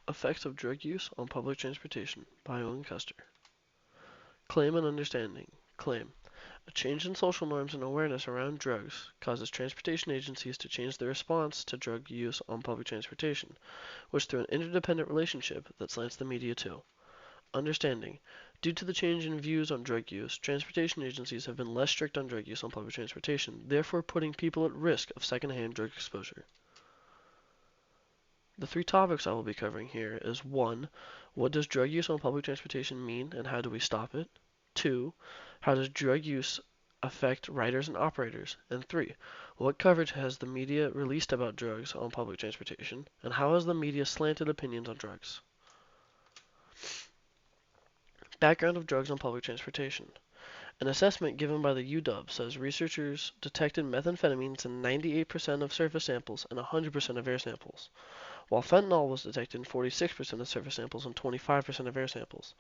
Effects of drug use on public transportation by Owen Custer. Claim and understanding. Claim. A change in social norms and awareness around drugs causes transportation agencies to change their response to drug use on public transportation, which through an interdependent relationship that slants the media too. Understanding. Due to the change in views on drug use, transportation agencies have been less strict on drug use on public transportation, therefore putting people at risk of secondhand drug exposure. The three topics I will be covering here is 1. What does drug use on public transportation mean and how do we stop it? 2. How does drug use affect riders and operators? And 3. What coverage has the media released about drugs on public transportation and how has the media slanted opinions on drugs? Background of drugs on public transportation. An assessment given by the UW says researchers detected methamphetamines in 98% of surface samples and 100% of air samples, while fentanyl was detected in 46% of surface samples and 25% of air samples.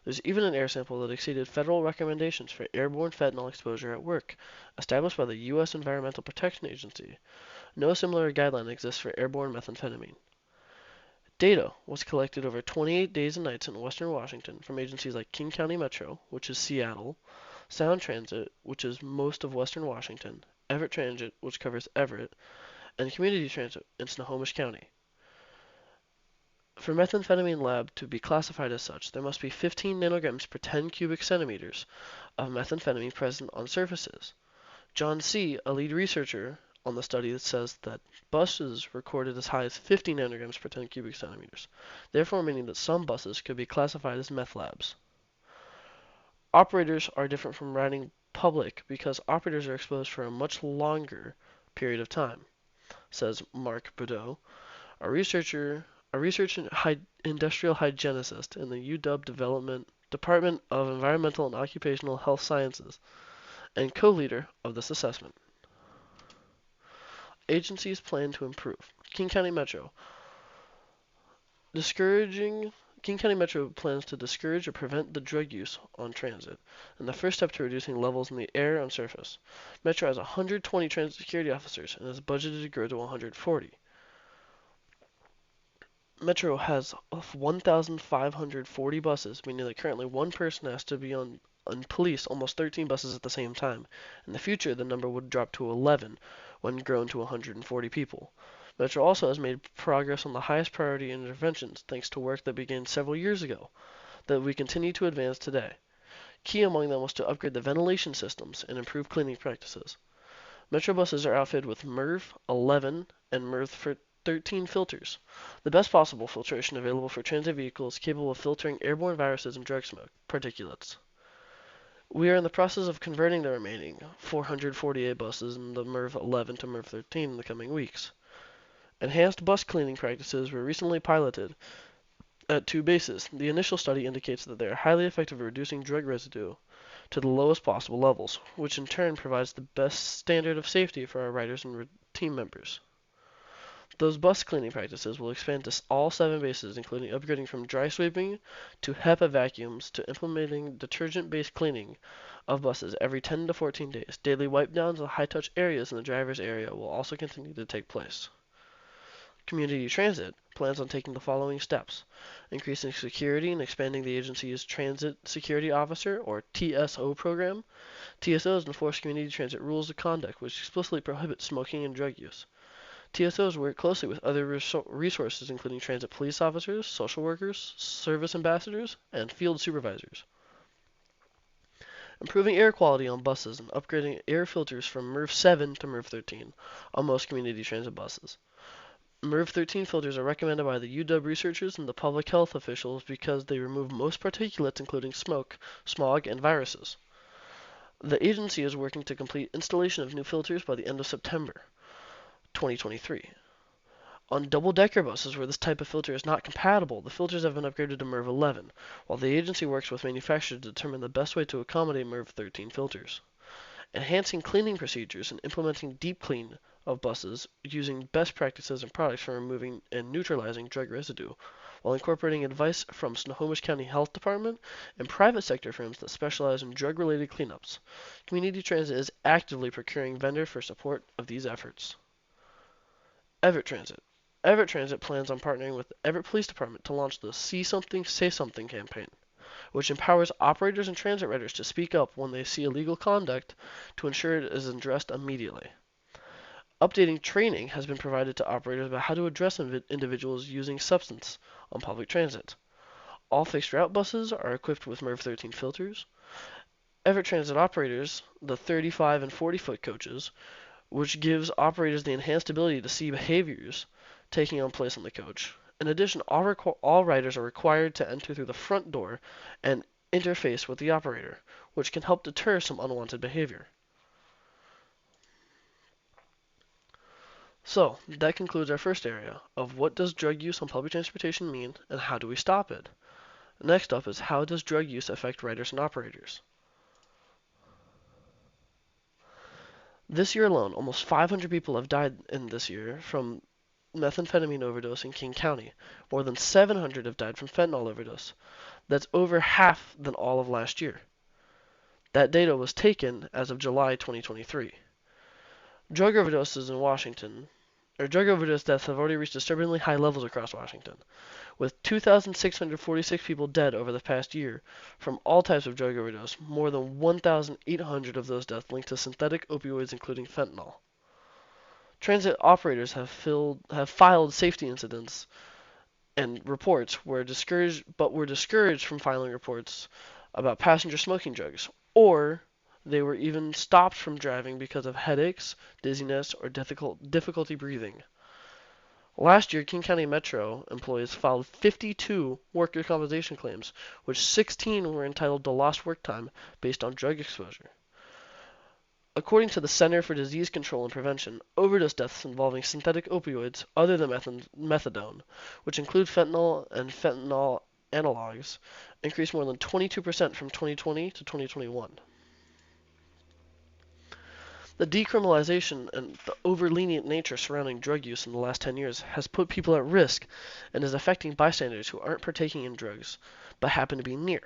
There's even an air sample that exceeded federal recommendations for airborne fentanyl exposure at work, established by the U.S. Environmental Protection Agency. No similar guideline exists for airborne methamphetamine. Data was collected over 28 days and nights in western Washington from agencies like King County Metro, which is Seattle, Sound Transit, which is most of western Washington, Everett Transit, which covers Everett, and Community Transit in Snohomish County. For methamphetamine lab to be classified as such, there must be 15 nanograms per 10 cubic centimeters of methamphetamine present on surfaces. John C., a lead researcher on the study, says that buses recorded as high as 50 nanograms per 10 cubic centimeters, therefore meaning that some buses could be classified as meth labs. Operators are different from riding public because operators are exposed for a much longer period of time, says Mark Boudreau, a research industrial hygienist in the UW Department of Environmental and Occupational Health Sciences and co-leader of this assessment. Agencies plan to improve. King County Metro plans to discourage or prevent the drug use on transit, and the first step to reducing levels in the air on surface. Metro has 120 transit security officers and is budgeted to grow to 140. Metro has 1,540 buses, meaning that currently one person has to be on police almost 13 buses at the same time. In the future, the number would drop to 11 when grown to 140 people. Metro also has made progress on the highest priority interventions thanks to work that began several years ago that we continue to advance today. Key among them was to upgrade the ventilation systems and improve cleaning practices. Metro buses are outfitted with MERV 11 and MERV 13 filters, the best possible filtration available for transit vehicles capable of filtering airborne viruses and drug smoke particulates. We are in the process of converting the remaining 448 buses in the MERV 11 to MERV 13 in the coming weeks. Enhanced bus cleaning practices were recently piloted at 2 bases. The initial study indicates that they are highly effective at reducing drug residue to the lowest possible levels, which in turn provides the best standard of safety for our riders and team members. Those bus cleaning practices will expand to all 7 bases, including upgrading from dry sweeping to HEPA vacuums to implementing detergent-based cleaning of buses every 10 to 14 days. Daily wipe downs of high-touch areas in the driver's area will also continue to take place. Community Transit plans on taking the following steps: increasing security and expanding the agency's Transit Security Officer, or TSO program. TSOs enforce community transit rules of conduct, which explicitly prohibit smoking and drug use. TSOs work closely with other resources, including transit police officers, social workers, service ambassadors, and field supervisors. Improving air quality on buses and upgrading air filters from MERV 7 to MERV 13 on most community transit buses. MERV 13 filters are recommended by the UW researchers and the public health officials because they remove most particulates, including smoke, smog, and viruses. The agency is working to complete installation of new filters by the end of September 2023. On double-decker buses where this type of filter is not compatible, the filters have been upgraded to MERV 11, while the agency works with manufacturers to determine the best way to accommodate MERV 13 filters. Enhancing cleaning procedures and implementing deep clean of buses using best practices and products for removing and neutralizing drug residue, while incorporating advice from Snohomish County Health Department and private sector firms that specialize in drug-related cleanups. Community Transit is actively procuring vendors for support of these efforts. Everett Transit. Everett Transit plans on partnering with the Everett Police Department to launch the See Something, Say Something campaign, which empowers operators and transit riders to speak up when they see illegal conduct to ensure it is addressed immediately. Updating training has been provided to operators about how to address individuals using substance on public transit. All fixed route buses are equipped with MERV 13 filters. Everett Transit operators, the 35 and 40-foot coaches, which gives operators the enhanced ability to see behaviors taking on place on the coach. In addition, all riders are required to enter through the front door and interface with the operator, which can help deter some unwanted behavior. So, that concludes our first area of what does drug use on public transportation mean and how do we stop it. Next up is how does drug use affect riders and operators. This year alone, almost 500 people have died in this year from methamphetamine overdose in King County. More than 700 have died from fentanyl overdose. That's over half than all of last year. That data was taken as of July 2023. Drug overdoses in Washington, or drug overdose deaths have already reached disturbingly high levels across Washington, with 2,646 people dead over the past year from all types of drug overdose, more than 1,800 of those deaths linked to synthetic opioids including fentanyl. Transit operators have filed safety incidents and reports were discouraged from filing reports about passenger smoking drugs, or they were even stopped from driving because of headaches, dizziness, or difficulty breathing. Last year, King County Metro employees filed 52 workers' compensation claims, which 16 were entitled to lost work time based on drug exposure. According to the Center for Disease Control and Prevention, overdose deaths involving synthetic opioids other than methadone, which include fentanyl and fentanyl analogs, increased more than 22% from 2020 to 2021. The decriminalization and the over-lenient nature surrounding drug use in the last 10 years has put people at risk and is affecting bystanders who aren't partaking in drugs but happen to be near.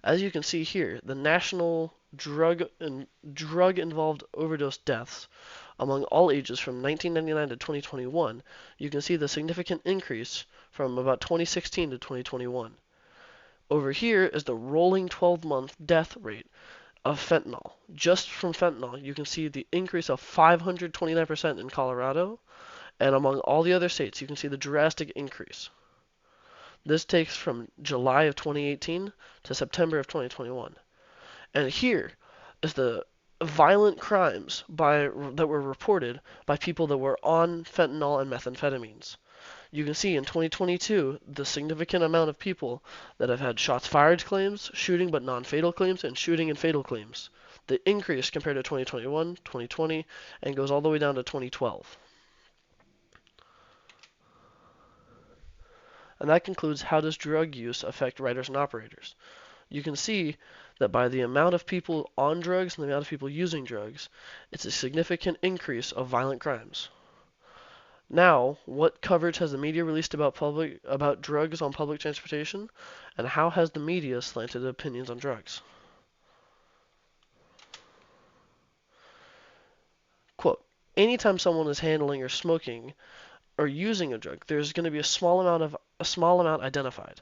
As you can see here, the national drug-involved overdose deaths among all ages from 1999 to 2021, you can see the significant increase from about 2016 to 2021. Over here is the rolling 12-month death rate of fentanyl. Just from fentanyl, you can see the increase of 529% in Colorado, and among all the other states, you can see the drastic increase. This takes from July of 2018 to September of 2021. And here is the violent crimes that were reported by people that were on fentanyl and methamphetamines. You can see in 2022 the significant amount of people that have had shots fired claims, shooting but non-fatal claims, and shooting and fatal claims. The increase compared to 2021, 2020, and goes all the way down to 2012. And that concludes how does drug use affect riders and operators. You can see that by the amount of people on drugs and the amount of people using drugs, it's a significant increase of violent crimes. Now, what coverage has the media released about drugs on public transportation, and how has the media slanted opinions on drugs? Quote, anytime someone is handling or smoking or using a drug, there's going to be a small amount identified.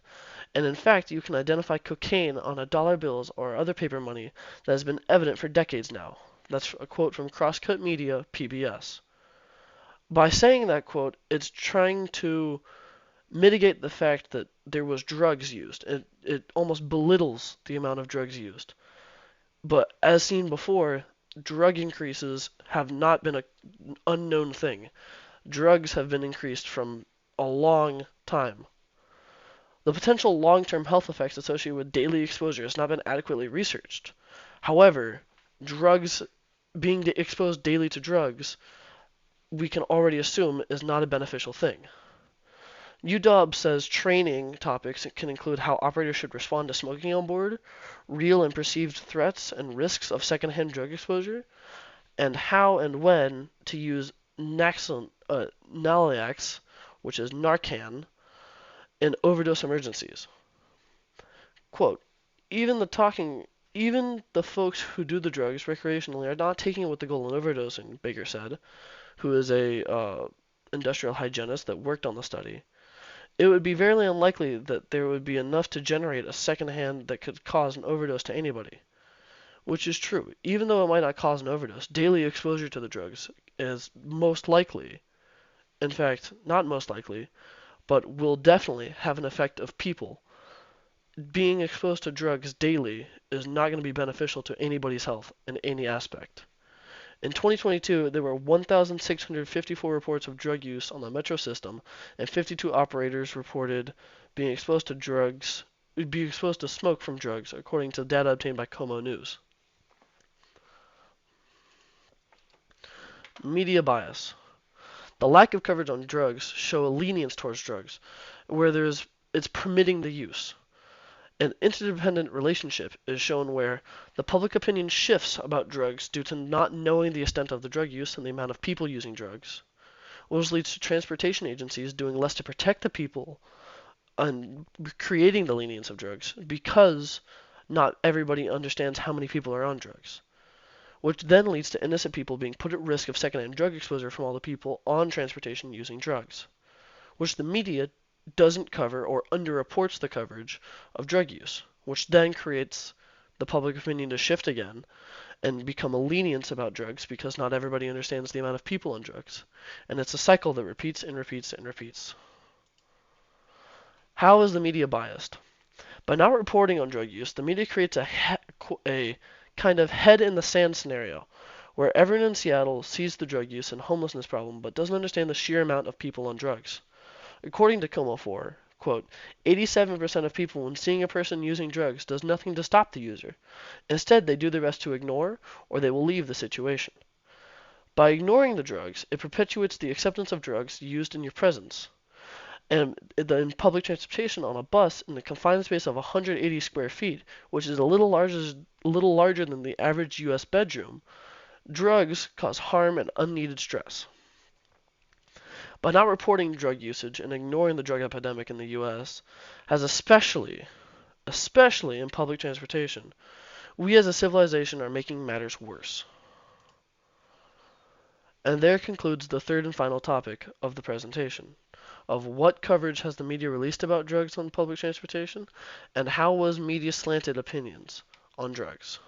And in fact, you can identify cocaine on dollar bills or other paper money that has been evident for decades now. That's a quote from Crosscut Media, PBS. By saying that quote, it's trying to mitigate the fact that there was drugs used. It almost belittles the amount of drugs used. But as seen before, drug increases have not been an unknown thing. Drugs have been increased from a long time. The potential long-term health effects associated with daily exposure has not been adequately researched. However, being exposed daily to drugs, we can already assume is not a beneficial thing. UW says training topics can include how operators should respond to smoking on board, real and perceived threats and risks of secondhand drug exposure, and how and when to use Naloxone, which is Narcan, in overdose emergencies. Quote, even the folks who do the drugs recreationally are not taking it with the goal of overdosing, Baker said, who is a industrial hygienists that worked on the study, it would be very unlikely that there would be enough to generate a second hand that could cause an overdose to anybody. Which is true. Even though it might not cause an overdose, daily exposure to the drugs is most likely, in fact, not most likely, but will definitely have an effect of people. Being exposed to drugs daily is not going to be beneficial to anybody's health in any aspect. In 2022, there were 1,654 reports of drug use on the metro system, and 52 operators reported being exposed to smoke from drugs, according to data obtained by Como News. Media bias. The lack of coverage on drugs show a lenience towards drugs, where it's permitting the use. An interdependent relationship is shown where the public opinion shifts about drugs due to not knowing the extent of the drug use and the amount of people using drugs, which leads to transportation agencies doing less to protect the people and creating the lenience of drugs because not everybody understands how many people are on drugs, which then leads to innocent people being put at risk of secondhand drug exposure from all the people on transportation using drugs, which the media doesn't cover or underreports the coverage of drug use, which then creates the public opinion to shift again and become a lenience about drugs because not everybody understands the amount of people on drugs. And it's a cycle that repeats and repeats and repeats. How is the media biased? By not reporting on drug use, the media creates a kind of head in the sand scenario where everyone in Seattle sees the drug use and homelessness problem but doesn't understand the sheer amount of people on drugs. According to Como 4, quote, 87% of people when seeing a person using drugs does nothing to stop the user. Instead, they do their best to ignore or they will leave the situation. By ignoring the drugs, it perpetuates the acceptance of drugs used in your presence. And in public transportation on a bus in a confined space of 180 square feet, which is a little larger than the average U.S. bedroom, drugs cause harm and unneeded stress. By not reporting drug usage and ignoring the drug epidemic in the U.S., has especially in public transportation, we as a civilization are making matters worse. And there concludes the third and final topic of the presentation, of what coverage has the media released about drugs on public transportation, and how was media slanted opinions on drugs.